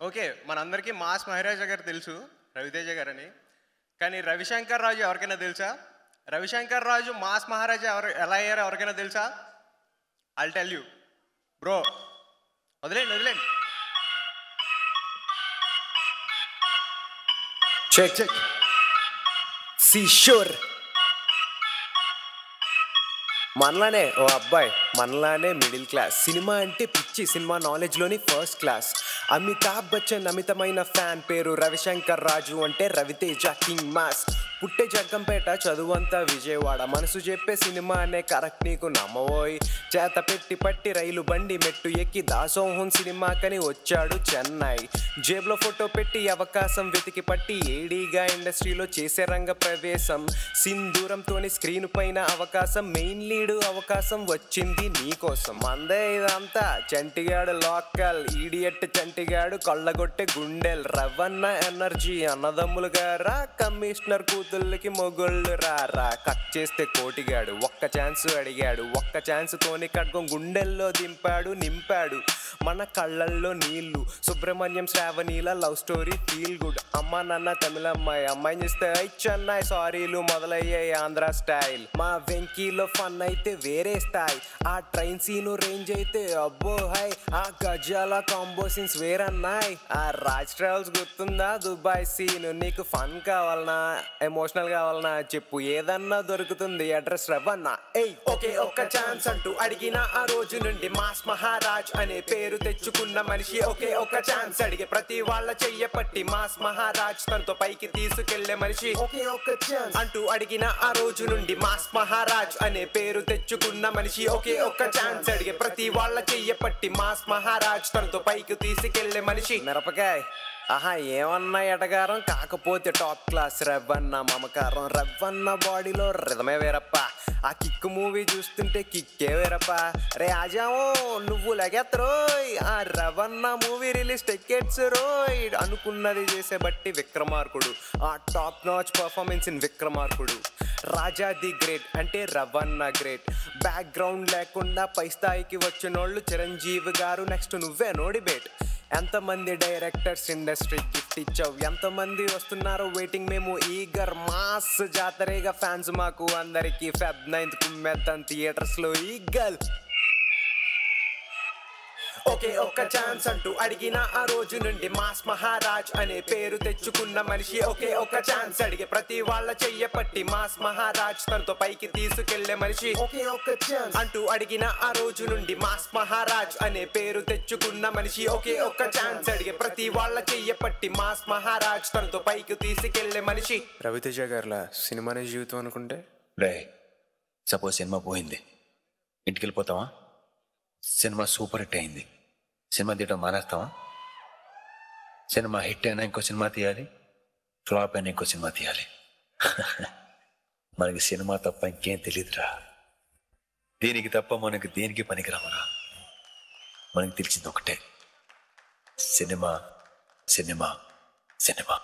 Okay, మనందరికీ mass మహారాజా గారు తెలుసు, రవితేజ గారని. కానీ రవిశంకర్ రాజు ఎవరికైనా తెలుసా? రవిశంకర్ రాజు మాస్ మహారాజా ఎలా అయ్యారో ఎవరికైనా తెలుసా? I'll tell you bro. వదిలేండి. Check see sure. మనలానే ఓ అబ్బాయి, మనలానే మిడిల్ క్లాస్. సినిమా అంటే పిచ్చి, సినిమా నాలెడ్జ్లోని ఫస్ట్ క్లాస్. అమితాబ్ బచ్చన్ అమితమైన ఫ్యాన్, పేరు రవిశంకర్ రాజు అంటే రవితేజ కింగ్ మాస్. పుట్టే జగ్గంపేట, చదువంతా విజయవాడ. మనసు చెప్పే సినిమా అనే కరెక్ట్ నీకు నమ్మవోయ్. చేత పెట్టి పట్టి రైలు బండి మెట్టు ఎక్కి దాసోహం సినిమాకని వచ్చాడు చెన్నై. జేబులో ఫోటో పెట్టి అవకాశం వెతికి పట్టి ఏడీగా ఇండస్ట్రీలో చేసే రంగ ప్రవేశం. సింధూరంతోని స్క్రీన్ పైన అవకాశం, మెయిన్ లీడ్ అవకాశం వచ్చింది నీకోసం. మందే ఇదంతా చంటిగాడు లోకల్, ఈడియట్ చంటిగాడు కొల్లగొట్టే గుండెల్. రవన్న ఎనర్జీ అన్నదమ్ములు గారా, కమిషనర్ కూతుళ్ళకి మొగోళ్ళు రారా. కట్ చేస్తే కోటిగాడు ఒక్క ఛాన్స్ అడిగాడు, ఒక్క ఛాన్స్ తోని కడ్గం గుండెల్లో దింపాడు నింపాడు. మన కళ్ళల్లో నీళ్లు, సుబ్రహ్మణ్యం శ్రావణీల లవ్ స్టోరీ ఫీల్ గుడ్. అమ్మ నాన్న తమిళమ్మాయి, అమ్మాయిని చూస్తే చెన్నై సారీలు మొదలయ్యాయి ఆంధ్ర స్టైల్. మా వెంకీలో ఫన్ అయితే వేరే స్థాయి, ఆ ట్రైన్ సీను రేంజ్ అయితే అబ్బో హై. ఆ గజాల కాంబో సీన్స్ వేరన్నాయి. ఆ రాజ్ ట్రావెల్స్ గుర్తుందా దుబాయ్ సీన్? నీకు ఫన్ కావాలనా ఎమోషనల్ కావాలనా చెప్పు, ఏదన్నా దొరుకుతుంది అడ్రస్ రవన్నా. ఏయ్ ఓకే ఒక్క ఛాన్స్ అంటూ అడిగిన ఆ రోజు నుండి మాస్ మహారాజ్ అనే పేరు తెచ్చుకున్న మనిషి. ఒకే ఒక్క ఛాన్స్ అడిగే ప్రతి వాళ్ళ చెయ్య పట్టి మాస్ మహారాజ్ తనతో పైకి తీసుకెళ్లే మనిషి. ఒకే ఒక్క ఛాన్స్ అంటూ అడిగిన ఆ రోజు నుండి మాస్ మహారాజ్ అనే పేరు తెచ్చుకున్న మనిషి. ఒకే ఒక్క ఛాన్స్ అడిగే ప్రతి వాళ్ళ చెయ్య పట్టి మాస్ మహారాజ్ తనతో పైకి తీసుకెళ్లే మనిషి. మిరపకాయ్ ఆహా ఏమన్నా ఎటగారం, కాకపోతే టాప్ క్లాస్ రవ్వన్న మమకారం. రవ్వన్న బాడీలో రిధమే వేరప్ప, ఆ కిక్ మూవీ చూస్తుంటే కిక్కే వేరప్ప. రే ఆజామో నువ్వు లగెత్తరోయ్, ఆ రవన్న మూవీ రిలీజ్ టికెట్స్ రోయ్. అనుకున్నది చేసే బట్టి విక్రమార్కుడు, ఆ top notch performance in Vikramarkudu. Raja the great అంటే రవన్న గ్రేట్. బ్యాక్గ్రౌండ్ లేకుండా పై స్థాయికి వచ్చినోళ్ళు చిరంజీవి గారు, నెక్స్ట్ నువ్వే నోడిబేట్. ఎంతమంది డైరెక్టర్స్ ఇండస్ట్రీ గిఫ్ట్ ఇచ్చావు, ఎంతమంది వస్తున్నారు వెయిటింగ్, మేము ఈగర్. మాస్ జాతరేగా ఫ్యాన్స్ మాకు అందరికి. ఫెబ్ 9th కుమ్మెద్దాం థియేటర్స్ లో ఈగల్. ఒకే ఒక్క ఛాన్స్ అంటూ అడిగిన ఆ రోజు నుండి మాస్ మహారాజ్ అనే పేరు తెచ్చుకున్న మనిషి. ఒకే ఒక్క ఛాన్స్ అడిగే ప్రతి వాళ్ళ చెయ్య పట్టి మాస్ మహారాజ్ తనతో పైకి తీసుకెళ్లే మనిషి. ఒకే ఒక్క ఛాన్స్ అంటూ అడిగిన ఆ రోజు నుండి మాస్ మహారాజ్ అనే పేరు తెచ్చుకున్న మనిషి. ఒకే ఒక్క ఛాన్స్ అడిగే ప్రతి వాళ్ళ చెయ్య పట్టి మాస్ మహారాజ్ తనతో పైకి తీసుకెళ్లే మనిషి. రవితేజ గారిలా సినిమానే జీవితం అనుకుంటే రే, సపోజ్ సినిమా పోయింది, ఇంటికి వెళ్ళిపోతావా? సినిమా సూపర్ హిట్ అయింది, సినిమా తీయడం మానేస్తావా? సినిమా హిట్ అయినా ఇంకో సినిమా తీయాలి, ఫ్లాప్ అయినా ఇంకో సినిమా తీయాలి. మనకి సినిమా తప్ప ఇంకేం తెలియదురా. దీనికి తప్ప మనకి దేనికి పనికిరామరా. మనకి తెలిసింది ఒకటే, సినిమా సినిమా సినిమా.